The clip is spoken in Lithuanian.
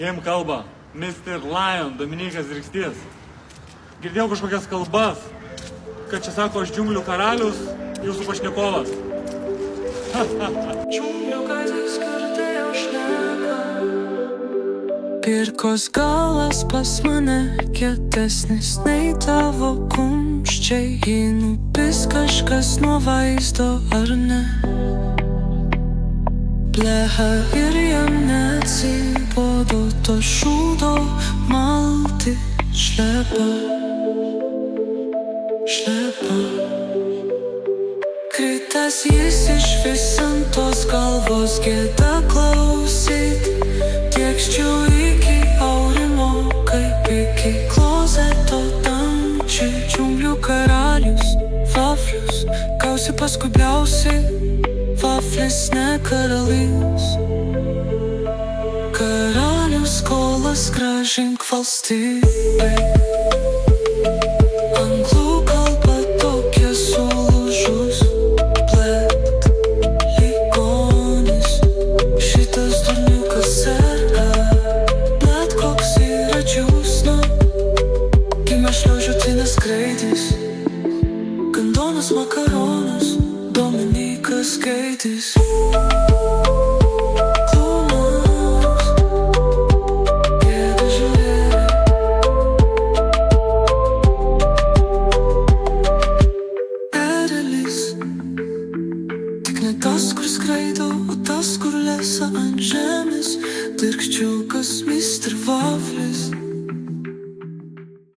Jiem kalba Mr. Lion, Dominykas Rykstys. Girdėjau kažkokias kalbas, kad čia sako aš džiunglių karalius, jūsų pašnekovas. Džiunglių karalius girdėjo šneka. Pirkos galas pas mane kietesnis nei tavo kumščiai. Jį nupis kažkas nuo vaizdo ar ne? Blecha ir jam neatsibodo to šūdo malti šlepa. Kritęs jis išvis ant tos galvos gėda klausyt. Tiekščiau iki aurimo, kaip iki klozeto tamčių. Džiunglių karalius, vaflius, gausi paskubliausi. Vaflis ne karalius. Karalius skolas grąžink valstybei. Anglų kalba tokia sulūžus. Blet, ligonis, šitas durniukas serga. Blet, koks yra džiūsna. Gimė šliaužių tai neskraidys. Gandonas makaronas, Dominykas Gaidys.